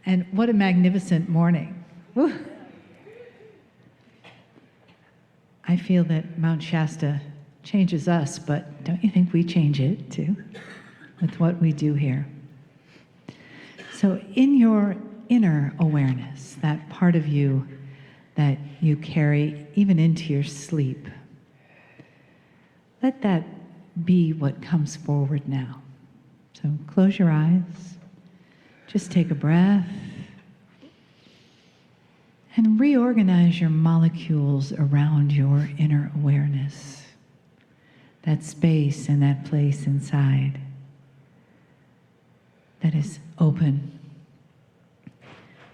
And what a magnificent morning. Woo. I feel that Mount Shasta changes us, but don't you think we change it too, with what we do here? So in your inner awareness, that part of you that you carry even into your sleep, let that be what comes forward now. So close your eyes, just take a breath, and reorganize your molecules around your inner awareness, that space and that place inside that is open,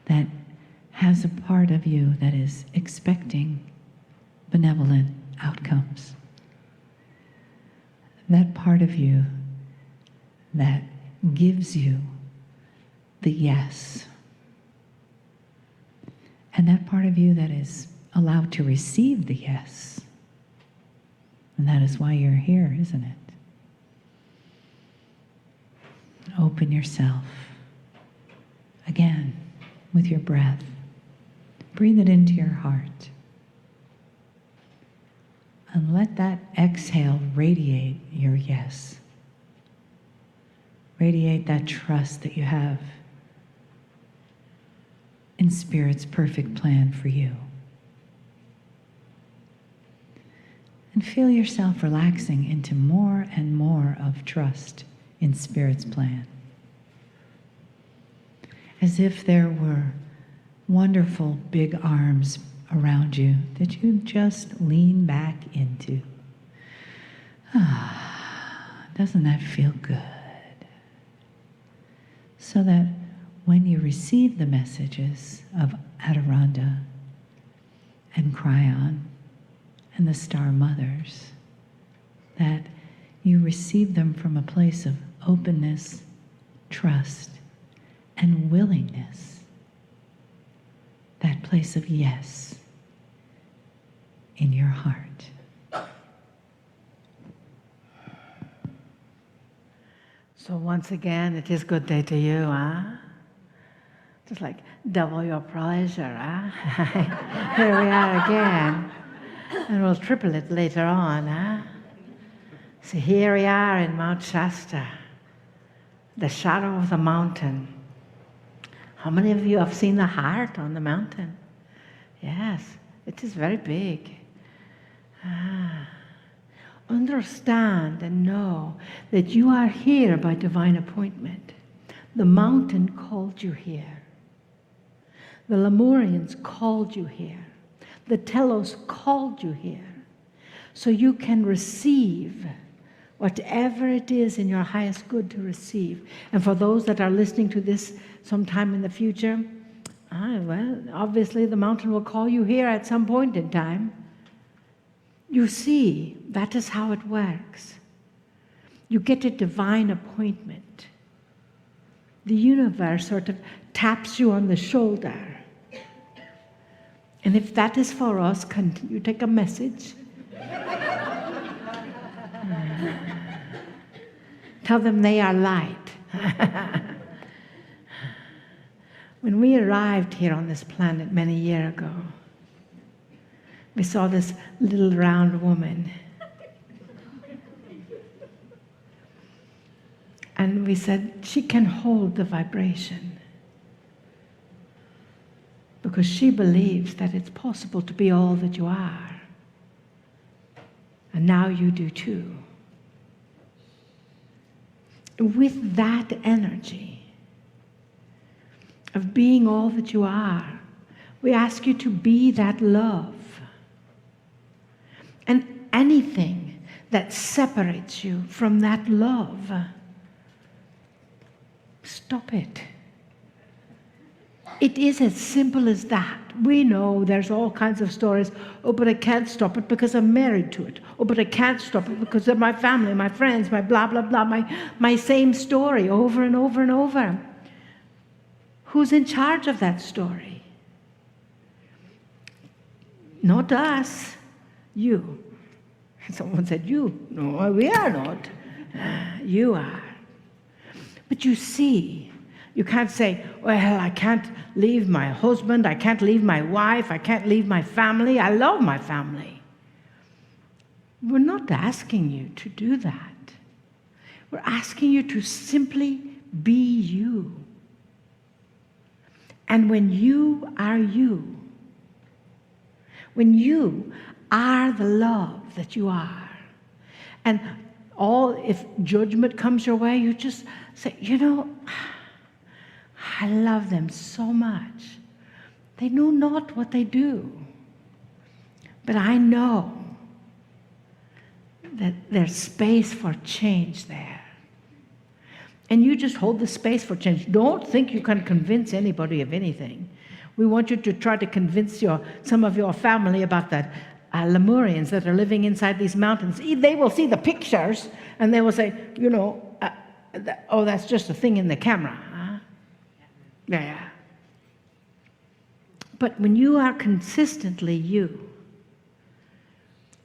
that has a part of you that is expecting benevolent outcomes. That part of you that gives you the yes. And that part of you that is allowed to receive the yes. And that is why you're here, isn't it? Open yourself again with your breath. Breathe it into your heart. And let that exhale radiate your yes. Radiate that trust that you have in Spirit's perfect plan for you. And feel yourself relaxing into more and more of trust in Spirit's plan. As if there were wonderful big arms around you that you just lean back into. Doesn't that feel good? So that when you receive the messages of Adironnda and Kryon and the Star Mothers, that you receive them from a place of openness, trust, and willingness. That place of yes in your heart. So once again, it is good day to you, huh? Just like double your pleasure, huh? Here we are again. And we'll triple it later on, huh? So here we are in Mount Shasta, the shadow of the mountain. How many of you have seen the heart on the mountain? Yes, it is very big. Understand and know that you are here by divine appointment. The mountain called you here. The Lemurians called you here. The Telos called you here. So you can receive whatever it is in your highest good to receive. And for those that are listening to this sometime in the future, well, obviously the mountain will call you here at some point in time. You see, that is how it works. You get a divine appointment. The universe sort of taps you on the shoulder. And if that is for us, you take a message. Tell them they are light. When we arrived here on this planet many years ago, we saw this little round woman. And we said, she can hold the vibration. Because she believes that it's possible to be all that you are. And now you do too. With that energy of being all that you are, we ask you to be that love. And anything that separates you from that love, stop it. It is as simple as that. We know there's all kinds of stories. Oh, but I can't stop it because I'm married to it. Oh, but I can't stop it because of my family, my friends, my blah, blah, blah, my same story over and over and over. Who's in charge of that story? Not us. You. Someone said, you. No, we are not. You are. But you see, You can't say, well, I can't leave my husband, I can't leave my wife, I can't leave my family. I love my family. We're not asking you to do that. We're asking you to simply be you. And when you are you, when you are the love that you are, and if judgment comes your way, you just say, I love them so much. They know not what they do. But I know that there's space for change there. And you just hold the space for change. Don't think you can convince anybody of anything. We want you to try to convince some of your family about that Lemurians that are living inside these mountains. They will see the pictures and they will say, that's just a thing in the camera. Huh? Yeah. But when you are consistently you,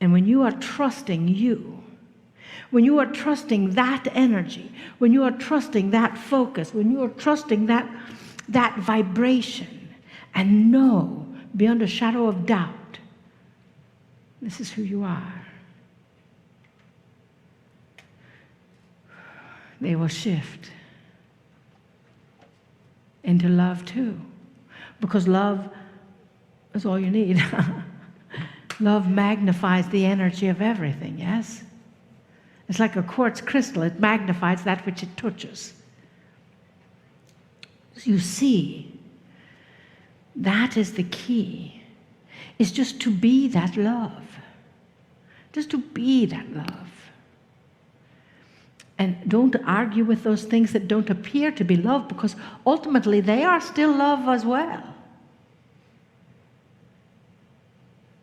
and when you are trusting you, when you are trusting that energy, when you are trusting that focus, when you are trusting that vibration, and know beyond a shadow of doubt, this is who you are, they will shift into love too. Because love is all you need. Love magnifies the energy of everything, yes? It's like a quartz crystal. It magnifies that which it touches. So you see, that is the key. It's just to be that love. Just to be that love. And don't argue with those things that don't appear to be love, because ultimately they are still love as well.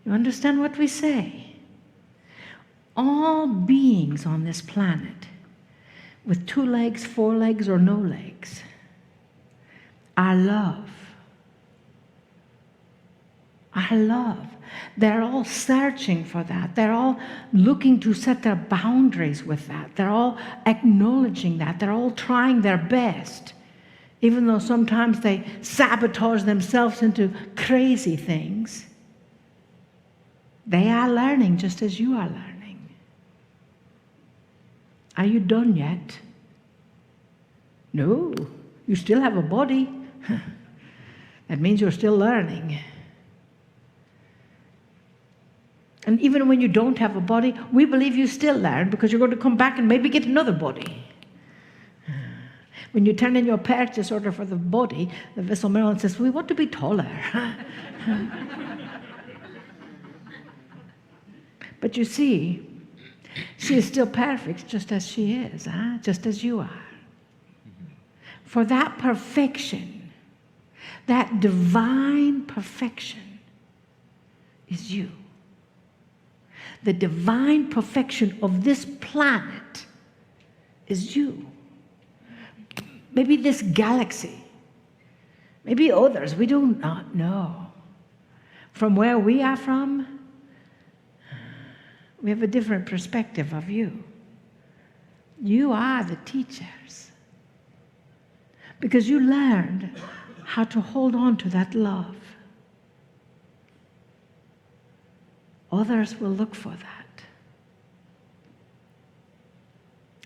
You understand what we say? All beings on this planet, with 2 legs, 4 legs, or no legs, are love. Are love. They're all searching for that. They're all looking to set their boundaries with that. They're all acknowledging that. They're all trying their best, even though sometimes they sabotage themselves into crazy things. They are learning just as you are learning. Are you done yet? No, you still have a body. That means you're still learning. And even when you don't have a body, we believe you still learn, because you're going to come back and maybe get another body. When you turn in your purchase order for the body, the vessel Marilyn says, we want to be taller. But you see, she is still perfect just as she is, just as you are. For that perfection, that divine perfection is you. The divine perfection of this planet is you. Maybe this galaxy, maybe others, we do not know. From where we are from, we have a different perspective of you. You are the teachers, because you learned how to hold on to that love. Others will look for that.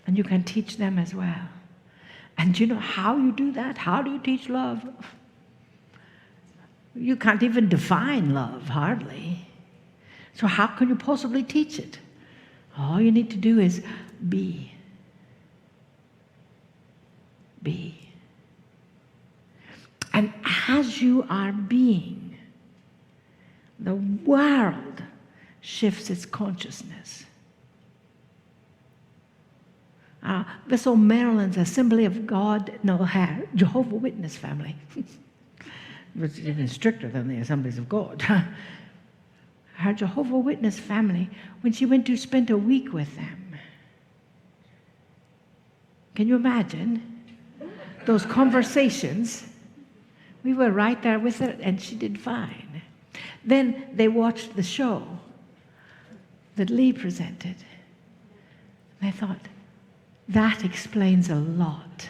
And you can teach them as well. And you know how you do that? How do you teach love? You can't even define love, hardly. So how can you possibly teach it? All you need to do is be. Be. And as you are being, the world shifts its consciousness. Vessel Marilyn's Assembly of God, her Jehovah Witness family, was even stricter than the Assemblies of God. Her Jehovah Witness family, when she went to spend a week with them, can you imagine those conversations? We were right there with her, and she did fine. Then they watched the show that Lee presented. They thought, that explains a lot.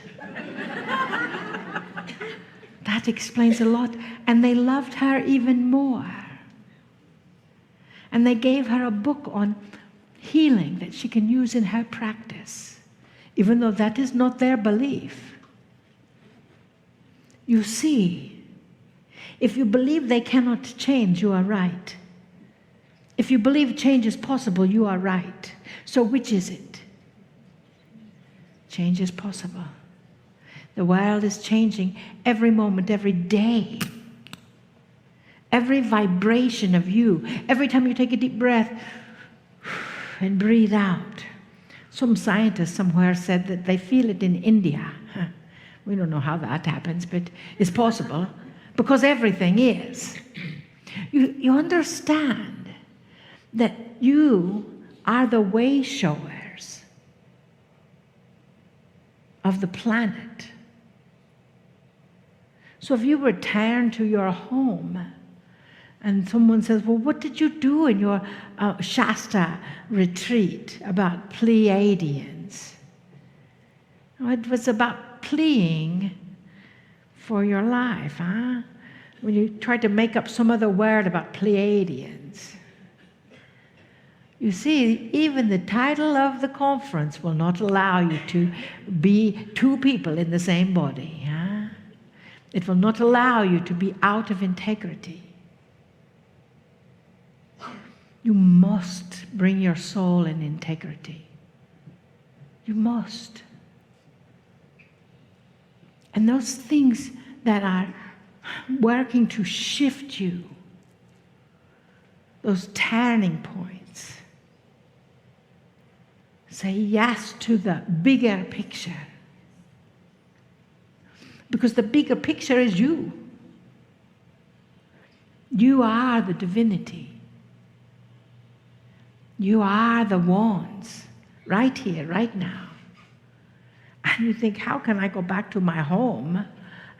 That explains a lot. And they loved her even more. And they gave her a book on healing that she can use in her practice, even though that is not their belief. You see, if you believe they cannot change, you are right. If you believe change is possible, you are right. So which is it? Change is possible. The world is changing every moment, every day. Every vibration of you, every time you take a deep breath and breathe out. Some scientist somewhere said that they feel it in India. We don't know how that happens, but it's possible because everything is. You understand that you are the way showers of the planet. So if you return to your home and someone says, well, what did you do in your Shasta retreat about Pleiadians? It was about pleading for your life, huh? When you tried to make up some other word about Pleiadians. You see, even the title of the conference will not allow you to be two people in the same body, huh? It will not allow you to be out of integrity. You must bring your soul in integrity. You must. And those things that are working to shift you, those turning points, say yes to the bigger picture. Because the bigger picture is you. You are the divinity. You are the wands, right here, right now. And you think, how can I go back to my home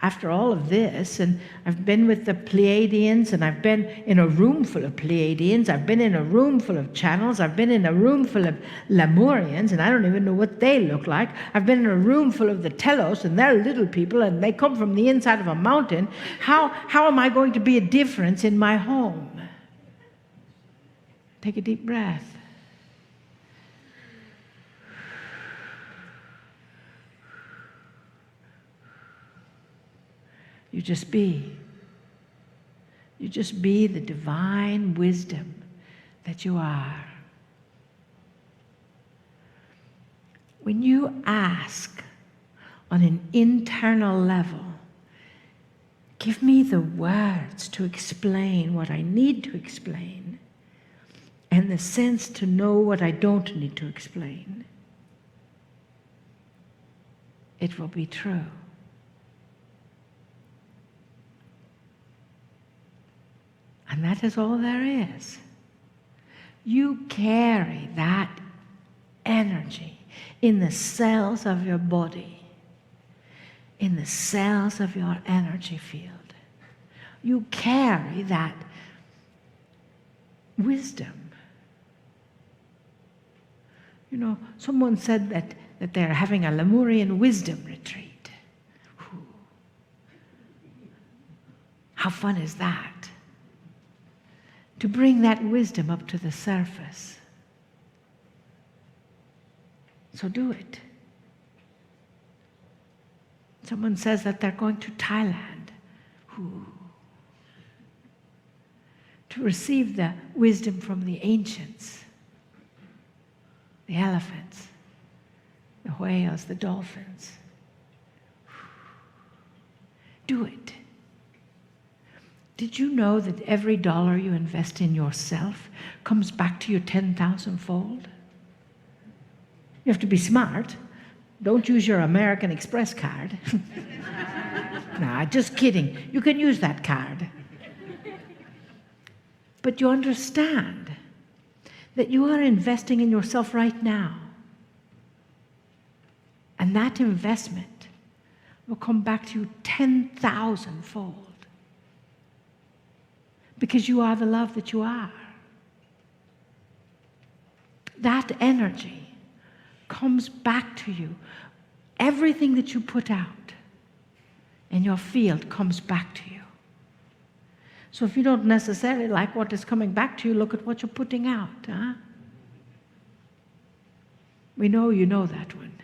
after all of this? And I've been with the Pleiadians, and I've been in a room full of Pleiadians. I've been in a room full of channels. I've been in a room full of Lemurians, and I don't even know what they look like. I've been in a room full of the Telos, and they're little people, and they come from the inside of a mountain. How am I going to be a difference in my home? Take a deep breath. You just be. You just be the divine wisdom that you are. When you ask on an internal level, give me the words to explain what I need to explain, and the sense to know what I don't need to explain, it will be true. And that is all there is. You carry that energy in the cells of your body, in the cells of your energy field. You carry that wisdom. You know, someone said that they're having a Lemurian wisdom retreat. Ooh. How fun is that? To bring that wisdom up to the surface. So do it. Someone says that they're going to Thailand. Ooh. To receive the wisdom from the ancients, the elephants, the whales, the dolphins. Do it. Did you know that every dollar you invest in yourself comes back to you 10,000-fold? You have to be smart. Don't use your American Express card. Nah, just kidding. You can use that card. But you understand that you are investing in yourself right now. And that investment will come back to you 10,000-fold. Because you are the love that you are. That energy comes back to you. Everything that you put out in your field comes back to you. So if you don't necessarily like what is coming back to you, look at what you're putting out. Huh? We know you know that one.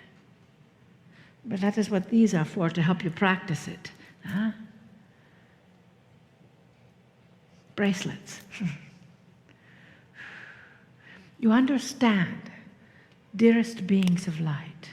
But that is what these are for, to help you practice it. Huh? Bracelets. You understand, dearest beings of light,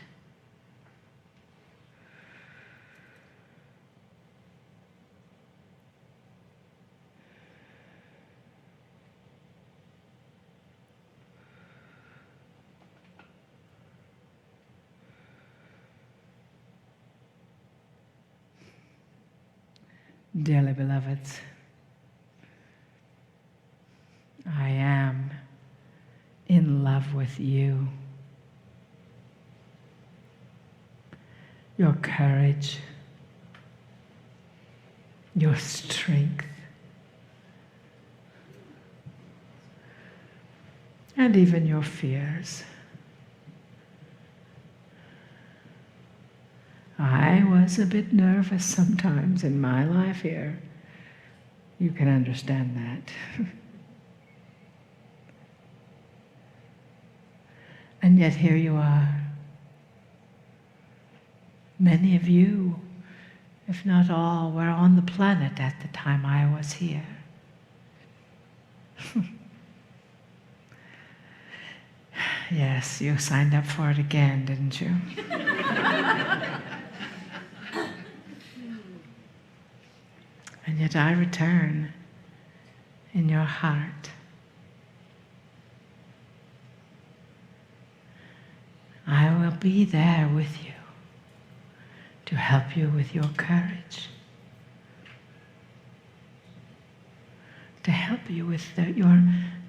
dearly beloveds, I am in love with you. Your courage, your strength, and even your fears. I was a bit nervous sometimes in my life here. You can understand that. And yet here you are. Many of you, if not all, were on the planet at the time I was here. Yes, you signed up for it again, didn't you? And yet I return in your heart. I will be there with you to help you with your courage, to help you with your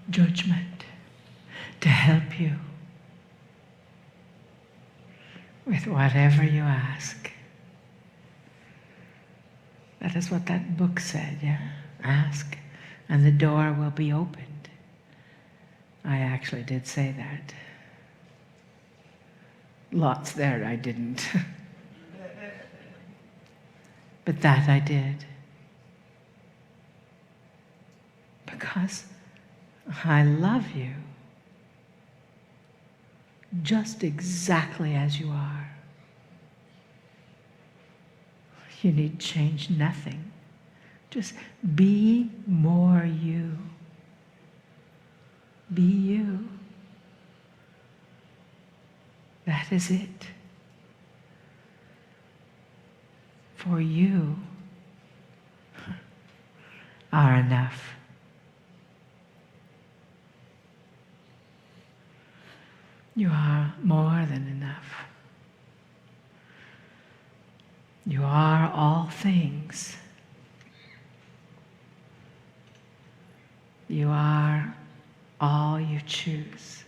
judgment, to help you with whatever you ask. That is what that book said, yeah? Ask, and the door will be opened. I actually did say that. Lots there I didn't. But that I did. Because I love you just exactly as you are. You need change nothing. Just be more you. Be you. That is it. For you are enough. You are more than enough. You are all things. You are all you choose.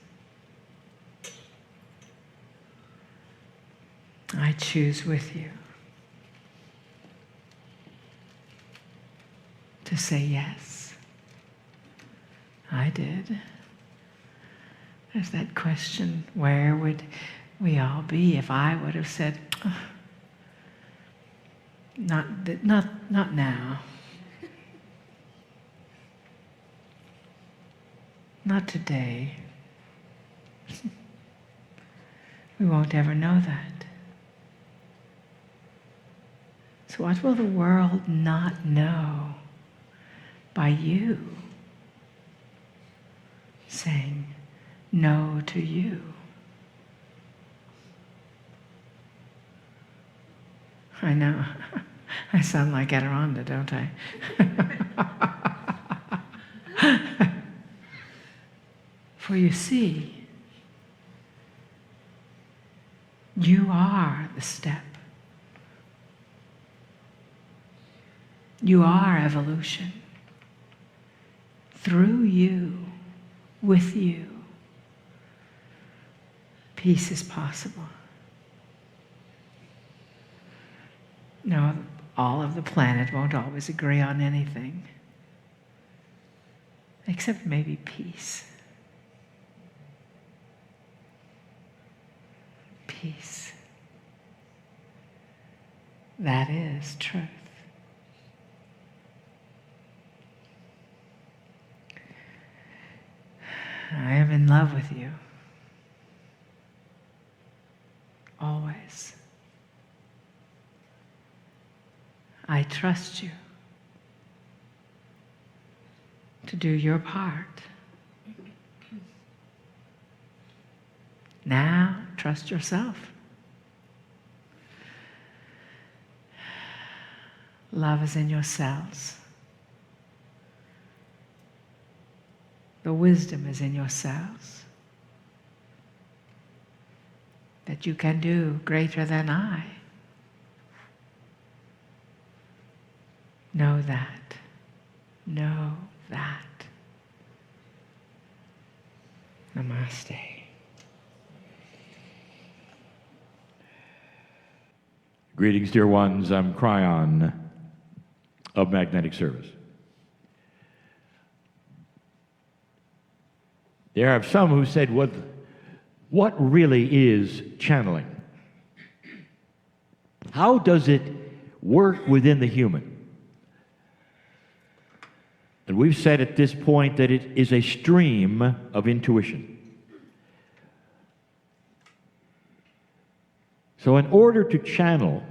I choose with you to say yes. I did. There's that question, where would we all be if I would have said, oh, not now. Not today. We won't ever know that. So what will the world not know by you saying no to you? I know. I sound like Adironnda, don't I? For you see, you are the step. You are evolution. Through you, with you, peace is possible. No, all of the planet won't always agree on anything, except maybe peace. Peace. That is truth. I am in love with you. Always. I trust you to do your part. Now, trust yourself. Love is in your cells. The wisdom is in your cells. That you can do greater than I. Know that. Know that. Namaste. Greetings, dear ones. I'm Kryon of Magnetic Service. There are some who said, what really is channeling? How does it work within the human? And we've said at this point that it is a stream of intuition. So in order to channel,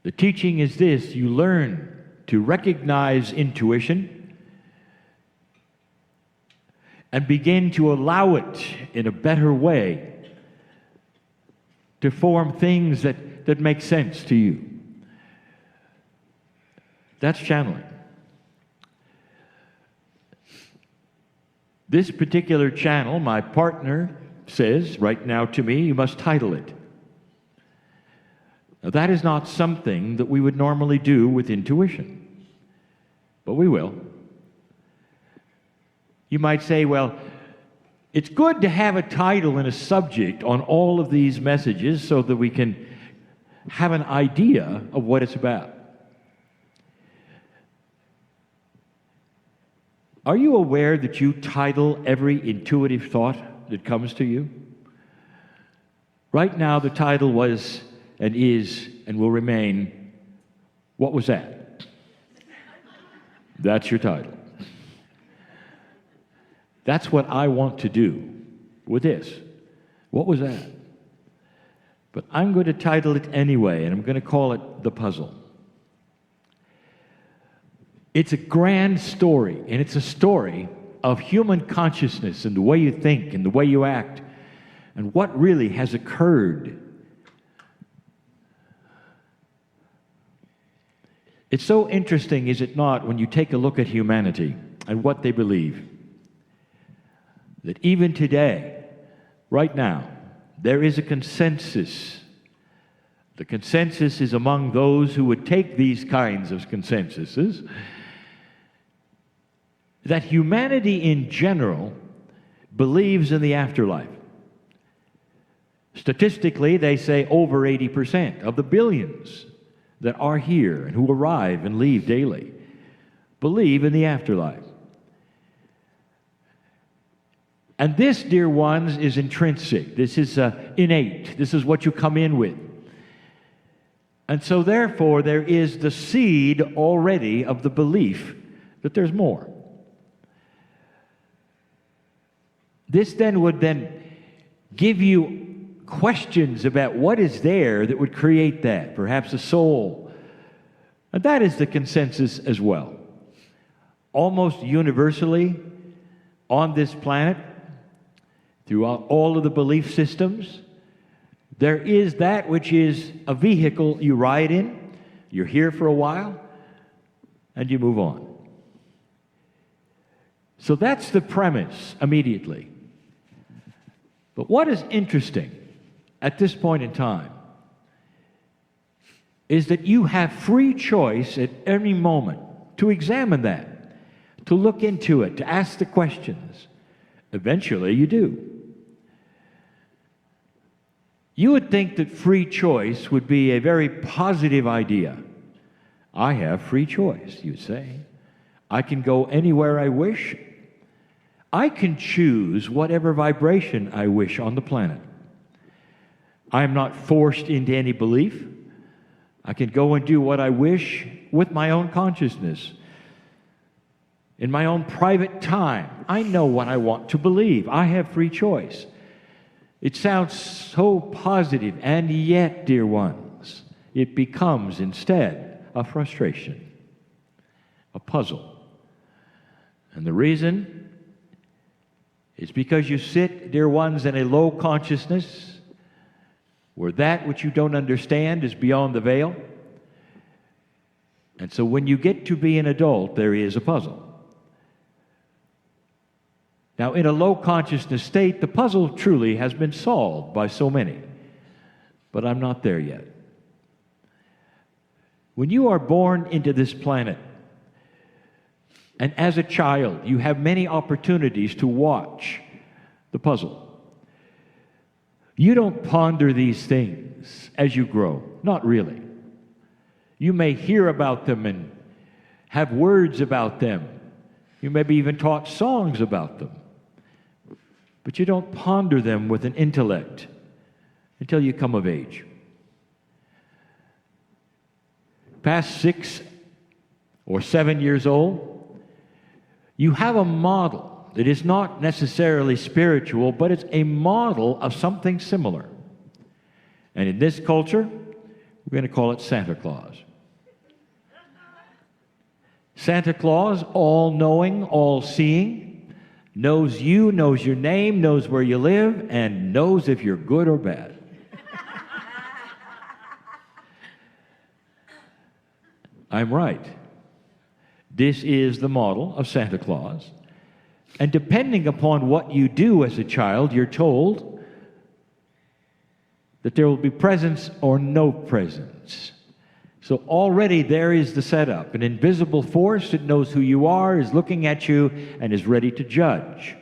the teaching is this: you learn to recognize intuition and begin to allow it in a better way to form things that make sense to you. That's channeling. This particular channel, my partner says right now to me, you must title it. Now, that is not something that we would normally do with intuition, but we will. You might say, well, it's good to have a title and a subject on all of these messages so that we can have an idea of what it's about. Are you aware that you title every intuitive thought that comes to you? Right now, the title was and is and will remain, what was that? That's your title. That's what I want to do with this. What was that? But I'm going to title it anyway, and I'm going to call it The Puzzle. It's a grand story, and it's a story of human consciousness and the way you think and the way you act and what really has occurred. It's so interesting, is it not, when you take a look at humanity and what they believe, that even today, right now, there is a consensus. The consensus is among those who would take these kinds of consensuses that humanity in general believes in the afterlife. Statistically, they say over 80% of the billions that are here and who arrive and leave daily believe in the afterlife. And this, dear ones, is intrinsic. This is innate. This is what you come in with. And so therefore, there is the seed already of the belief that there's more. This then would give you questions about what is there that would create that, perhaps a soul. And that is the consensus as well. Almost universally on this planet, throughout all of the belief systems, there is that which is a vehicle you ride in, you're here for a while, and you move on. So that's the premise immediately. But what is interesting at this point in time is that you have free choice at any moment to examine that, to look into it, to ask the questions. Eventually you do. You would think that free choice would be a very positive idea. I have free choice, you say. I can go anywhere I wish. I can choose whatever vibration I wish on the planet. I am not forced into any belief. I can go and do what I wish with my own consciousness. In my own private time, I know what I want to believe. I have free choice. It sounds so positive, and yet, dear ones, it becomes instead a frustration, a puzzle. And the reason is because you sit, dear ones, in a low consciousness where that which you don't understand is beyond the veil. And so when you get to be an adult, there is a puzzle. Now, in a low consciousness state, the puzzle truly has been solved by so many, but I'm not there yet. When you are born into this planet, and as a child, you have many opportunities to watch the puzzle. You don't ponder these things as you grow, not really. You may hear about them and have words about them. You may be even taught songs about them. But you don't ponder them with an intellect until you come of age. Past 6 or 7 years old, you have a model that is not necessarily spiritual, but it's a model of something similar. And in this culture, we're going to call it Santa Claus. Santa Claus, all-knowing, all-seeing, knows you, knows your name, knows where you live, and knows if you're good or bad. I'm right. This is the model of Santa Claus. And depending upon what you do as a child, you're told that there will be presents or no presents. So already there is the setup. An invisible force that knows who you are, is looking at you, and is ready to judge.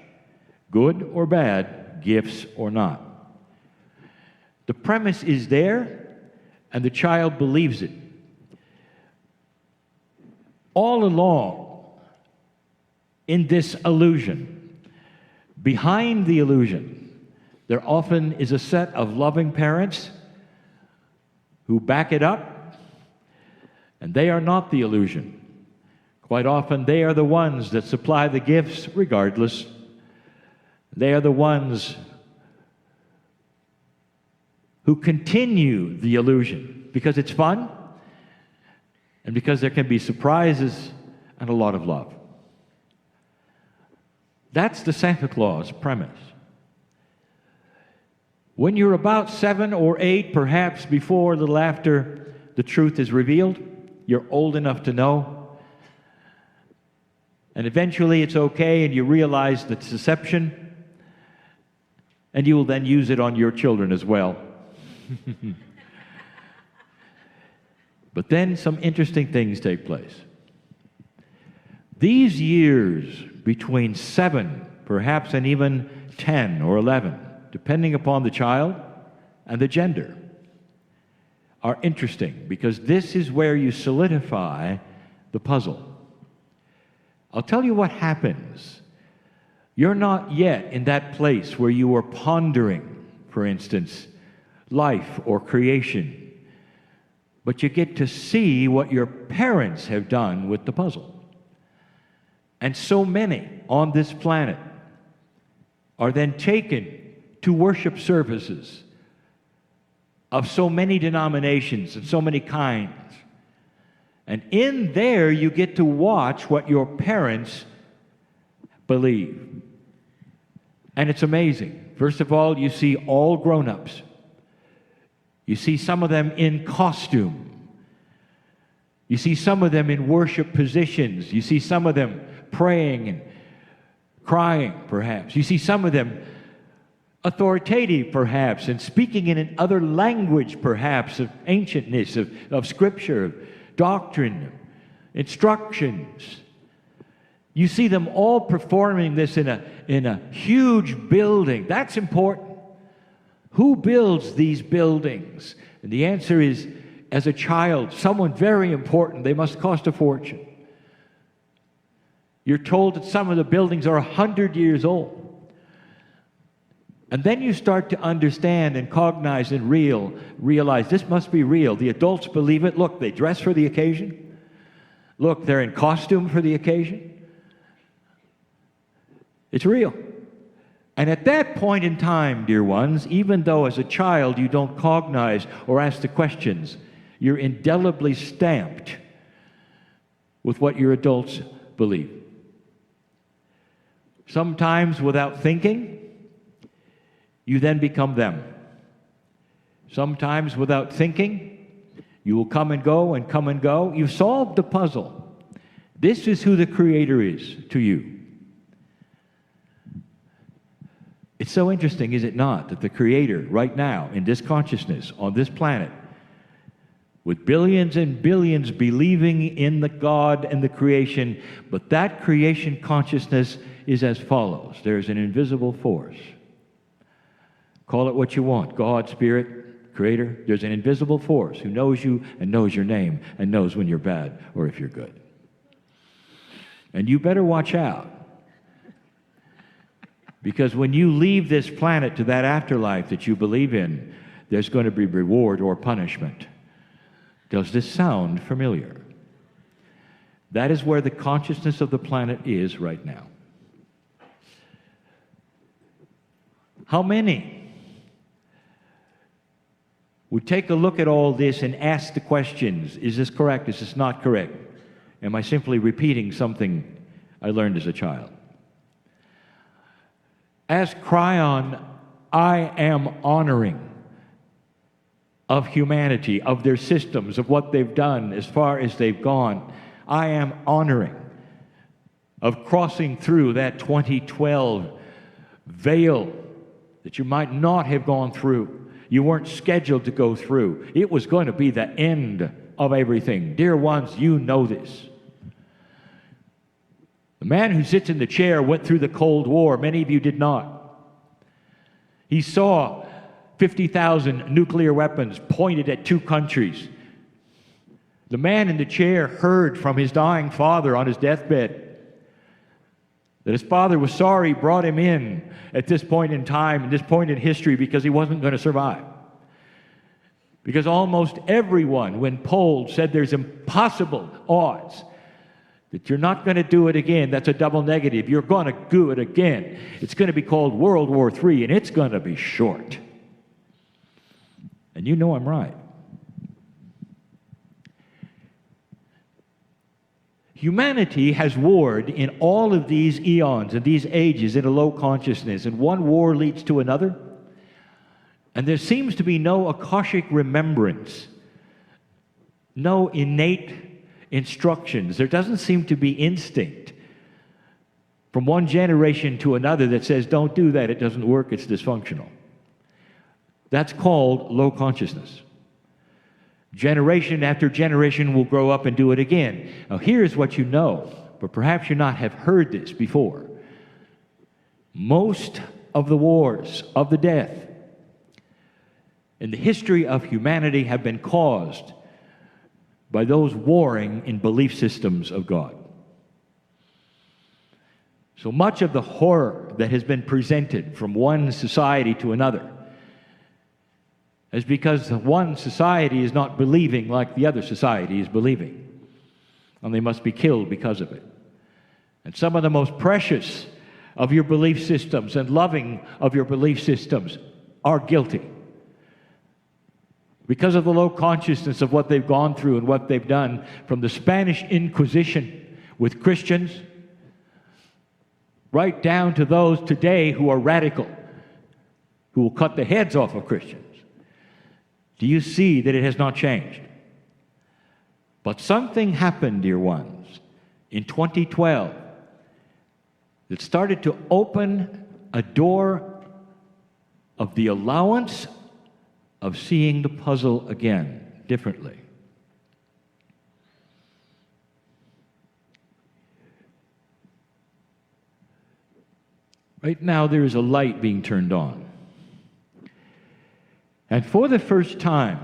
Good or bad, gifts or not. The premise is there, and the child believes it. All along in this illusion, behind the illusion, there often is a set of loving parents who back it up. And they are not the illusion. Quite often, they are the ones that supply the gifts regardless. They are the ones who continue the illusion because it's fun and because there can be surprises and a lot of love. That's the Santa Claus premise. When you're about 7 or 8, perhaps before, a little after the truth is revealed, you're old enough to know. And eventually it's okay and you realize the deception, and you will then use it on your children as well. But then some interesting things take place. These years between 7, perhaps, and even 10 or 11, depending upon the child and the gender, are interesting because this is where you solidify the puzzle. I'll tell you what happens. You're not yet in that place where you are pondering, for instance, life or creation, but you get to see what your parents have done with the puzzle. And so many on this planet are then taken to worship services of so many denominations and so many kinds. And in there, you get to watch what your parents believe. And it's amazing. First of all, you see all grown-ups. You see some of them in costume. You see some of them in worship positions. You see some of them praying and crying, perhaps. You see some of them authoritative, perhaps, and speaking in another language, perhaps, of ancientness, of scripture, of doctrine, instructions. You see them all performing this in a huge building. That's important. Who builds these buildings? And the answer is, as a child, someone very important. They must cost a fortune. You're told that some of the buildings are 100 years old. And then you start to understand and cognize and realize this must be real. The adults believe it. Look, they dress for the occasion. Look, they're in costume for the occasion. It's real. And at that point in time, dear ones, even though as a child you don't cognize or ask the questions, you're indelibly stamped with what your adults believe. Sometimes without thinking, you then become them. Sometimes without thinking, you will come and go and come and go. You've solved the puzzle. This is who the Creator is to you. It's so interesting, is it not, that the Creator right now in this consciousness on this planet, with billions and billions believing in the God and the creation, but that creation consciousness is as follows. There's an invisible force. Call it what you want, God, Spirit, Creator. There's an invisible force who knows you and knows your name and knows when you're bad or if you're good. And you better watch out. Because when you leave this planet to that afterlife that you believe in, there's going to be reward or punishment. Does this sound familiar? That is where the consciousness of the planet is right now. How many would take a look at all this and ask the questions, is this correct, is this not correct? Am I simply repeating something I learned as a child? As Kryon, I am honoring of humanity, of their systems, of what they've done as far as they've gone. I am honoring of crossing through that 2012 veil that you might not have gone through. You weren't scheduled to go through. It was going to be the end of everything. Dear ones, you know this. The man who sits in the chair went through the Cold War. Many of you did not. He saw 50,000 nuclear weapons pointed at 2 countries. The man in the chair heard from his dying father on his deathbed that his father was sorry he brought him in at this point in time, at this point in history, because he wasn't going to survive. Because almost everyone, when polled, said there's impossible odds that you're not going to do it again. That's a double negative. You're going to do it again. It's going to be called World War III, and it's going to be short. And you know I'm right. Humanity has warred in all of these eons and these ages in a low consciousness, and one war leads to another, and there seems to be no Akashic remembrance, no innate instructions. There doesn't seem to be instinct from one generation to another that says, don't do that, it doesn't work, it's dysfunctional. That's called low consciousness. Generation after generation will grow up and do it again. Now here's what you know, but perhaps you not have heard this before. Most of the wars of the death in the history of humanity have been caused by those warring in belief systems of God. So much of the horror that has been presented from one society to another is because one society is not believing like the other society is believing, and they must be killed because of it. And some of the most precious of your belief systems and loving of your belief systems are guilty because of the low consciousness of what they've gone through and what they've done, from the Spanish Inquisition with Christians right down to those today who are radical, who will cut the heads off of Christians. Do you see that it has not changed? But something happened, dear ones, in 2012 that started to open a door of the allowance of seeing the puzzle again, differently. Right now there is a light being turned on. And for the first time,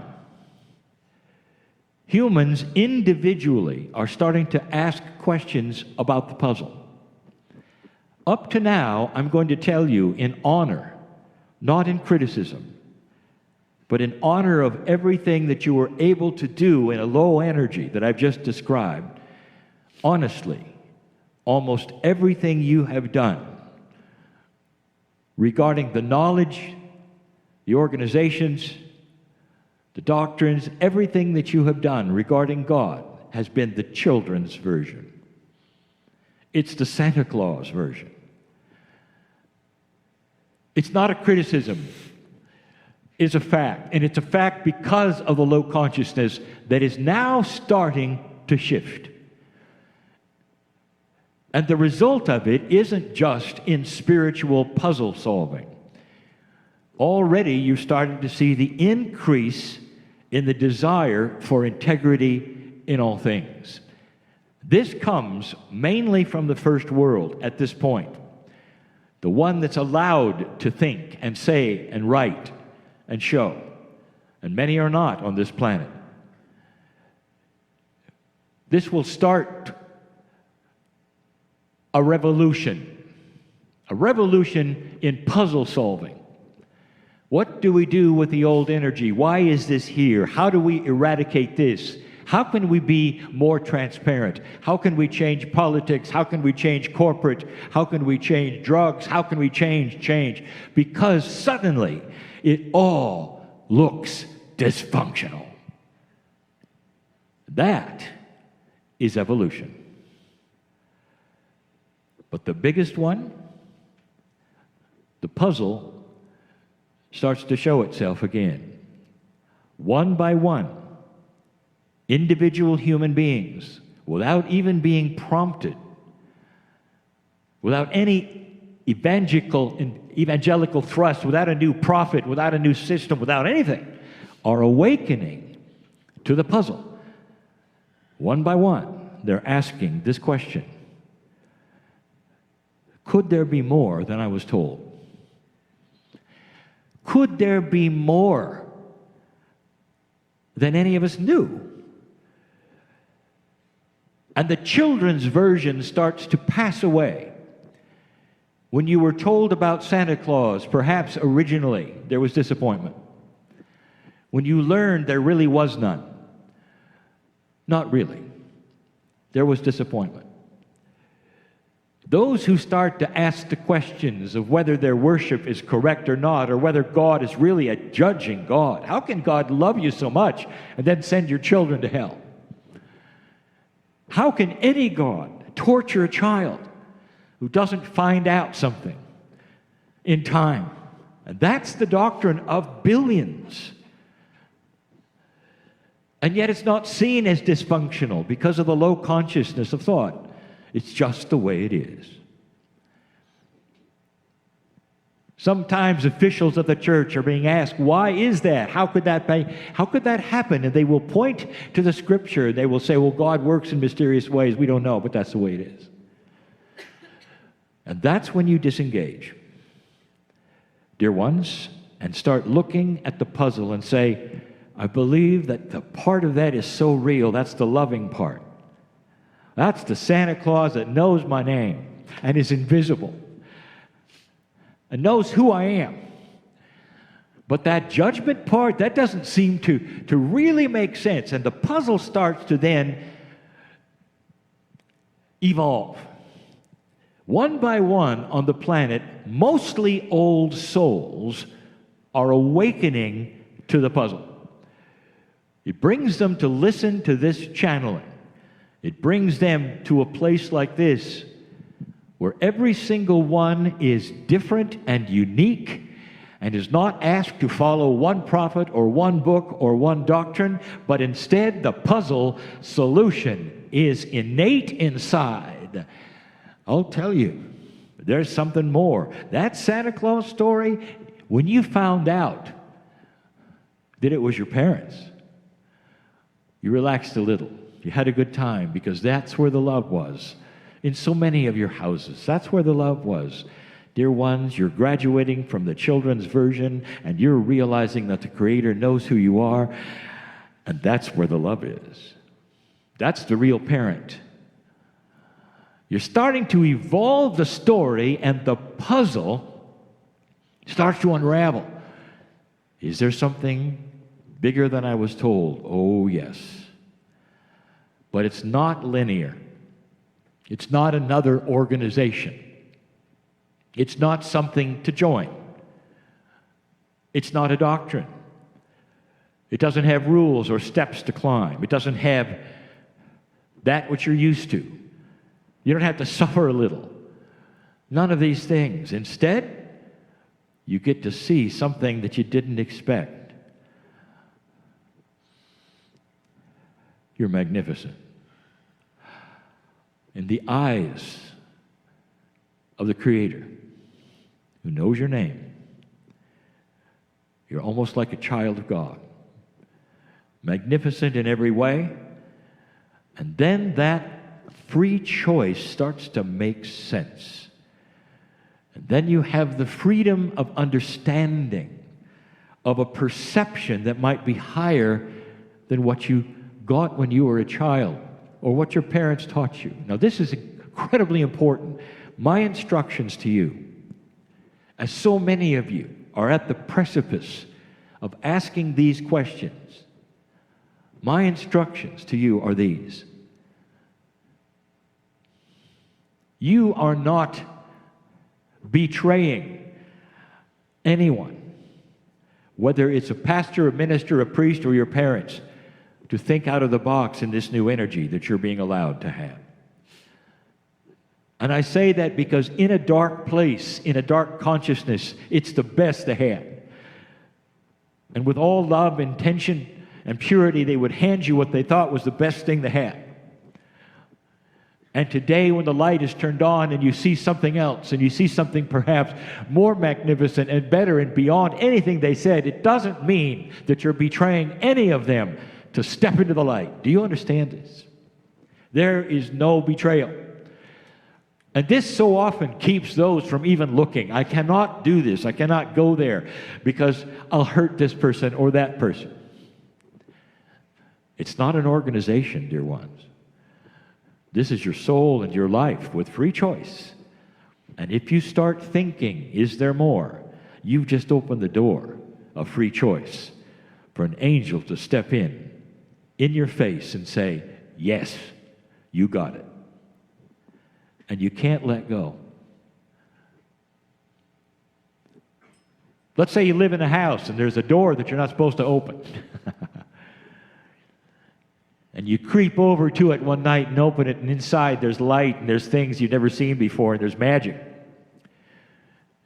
humans individually are starting to ask questions about the puzzle. Up to now, I'm going to tell you in honor not in criticism, but in honor of everything that you were able to do in a low energy that I've just described. Honestly, almost everything you have done regarding the knowledge, the organizations, the doctrines, everything that you have done regarding God has been the children's version. It's the Santa Claus version. It's not a criticism. It's a fact. And it's a fact because of the low consciousness that is now starting to shift. And the result of it isn't just in spiritual puzzle solving. Already you're starting to see the increase in the desire for integrity in all things. This comes mainly from the first world at this point. The one that's allowed to think and say and write and show. And many are not on this planet. This will start a revolution in puzzle solving. What do we do with the old energy? Why is this here? How do we eradicate this? How can we be more transparent? How can we change politics? How can we change corporate? How can we change drugs? How can we change? Because suddenly it all looks dysfunctional. That is evolution. But the biggest one, the puzzle, starts to show itself again. One by one, individual human beings, without even being prompted, without any evangelical thrust, without a new prophet, without a new system, without anything, are awakening to the puzzle. One by one, they're asking this question: could there be more than I was told? Could there be more than any of us knew? And the children's version starts to pass away. When you were told about Santa Claus, perhaps originally there was disappointment. When you learned there really was none, not really, there was disappointment. Those who start to ask the questions of whether their worship is correct or not, or whether God is really a judging God. How can God love you so much and then send your children to hell? How can any God torture a child who doesn't find out something in time? And that's the doctrine of billions. And yet it's not seen as dysfunctional because of the low consciousness of thought. It's just the way it is. Sometimes officials of the church are being asked, why is that? How could that be? How could that happen? And they will point to the scripture. They will say, well, God works in mysterious ways. We don't know, but that's the way it is. And that's when you disengage, dear ones, and start looking at the puzzle and say, I believe that the part of that is so real. That's the loving part. That's the Santa Claus that knows my name and is invisible and knows who I am. But that judgment part, that doesn't seem to really make sense. And the puzzle starts to then evolve. One by one on the planet, mostly old souls are awakening to the puzzle. It brings them to listen to this channeling. It brings them to a place like this, where every single one is different and unique and is not asked to follow one prophet or one book or one doctrine, but instead the puzzle solution is innate inside. I'll tell you, there's something more. That Santa Claus story, when you found out that it was your parents, you relaxed a little. You had a good time because that's where the love was. In so many of your houses, that's where the love was. Dear ones, you're graduating from the children's version and you're realizing that the Creator knows who you are, and that's where the love is. That's the real parent. You're starting to evolve the story, and the puzzle Starts to unravel. Is there something bigger than I was told? Oh, yes. But it's not linear. It's not another organization. It's not something to join. It's not a doctrine. It doesn't have rules or steps to climb. It doesn't have that which you're used to. You don't have to suffer a little. None of these things. Instead, you get to see something that you didn't expect. You're magnificent. In the eyes of the Creator, who knows your name, you're almost like a child of God. Magnificent in every way. And then that free choice starts to make sense. And then you have the freedom of understanding, of a perception that might be higher than what you got when you were a child or what your parents taught you. Now, this is incredibly important. My instructions to you, as so many of you are at the precipice of asking these questions, my instructions to you are these. You are not betraying anyone, whether it's a pastor, a minister, a priest, or your parents, to think out of the box in this new energy that you're being allowed to have. And I say that because in a dark place, in a dark consciousness, it's the best to have. And with all love, intention, and purity, they would hand you what they thought was the best thing to have. And today, when the light is turned on and you see something else, and you see something perhaps more magnificent and better and beyond anything they said, it doesn't mean that you're betraying any of them to step into the light. Do you understand this? There is no betrayal. And this so often keeps those from even looking. I cannot do this. I cannot go there because I'll hurt this person or that person. It's not an organization, dear ones. This is your soul and your life with free choice. And if you start thinking, is there more? You've just opened the door of free choice for an angel to step in your face and say, yes, you got it. And you can't let go. Let's say you live in a house and there's a door that you're not supposed to open. And you creep over to it one night and open it, and inside there's light and there's things you've never seen before and there's magic.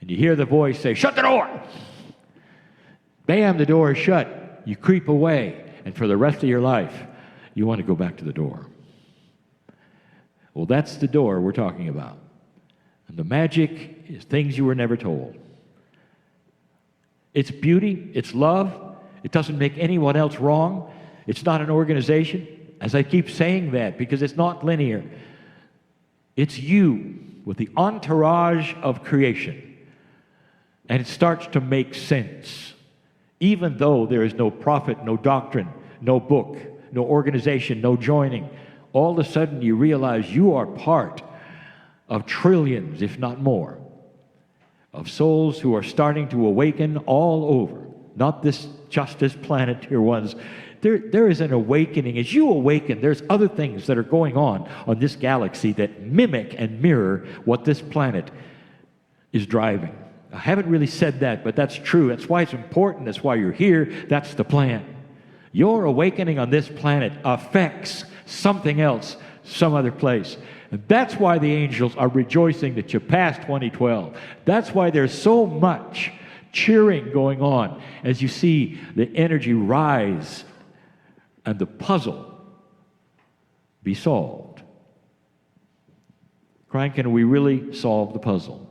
And you hear the voice say, shut the door! Bam, the door is shut. You creep away, and for the rest of your life, you want to go back to the door. Well, that's the door we're talking about. And the magic is things you were never told. It's beauty, it's love, it doesn't make anyone else wrong, it's not an organization. As I keep saying that, because it's not linear. It's you with the entourage of creation. And it starts to make sense. Even though there is no prophet, no doctrine, no book, no organization, no joining, all of a sudden you realize you are part of trillions, if not more, of souls who are starting to awaken all over. Not just this planet, dear ones. There is an awakening. As you awaken, there's other things that are going on this galaxy that mimic and mirror what this planet is driving. I haven't really said that, but that's true. That's why it's important. That's why you're here. That's the plan. Your awakening on this planet affects something else, some other place. And that's why the angels are rejoicing that you passed 2012. That's why there's so much cheering going on as you see the energy rise and the puzzle be solved. Kryon, can we really solve the puzzle?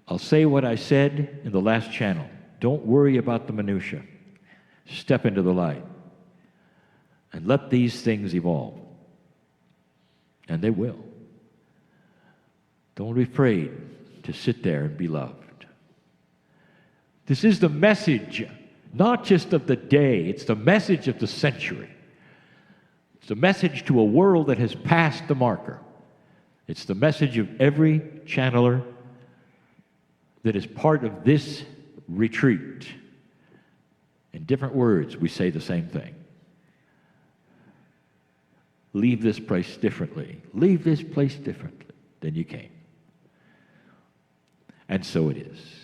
I'll say what I said in the last channel. Don't worry about the minutia. Step into the light and let these things evolve. And they will. Don't be afraid to sit there and be loved. This is the message, not just of the day, it's the message of the century. It's the message to a world that has passed the marker. It's the message of every channeler that is part of this retreat. In different words, we say the same thing. Leave this place differently. Leave this place differently than you came. And so it is.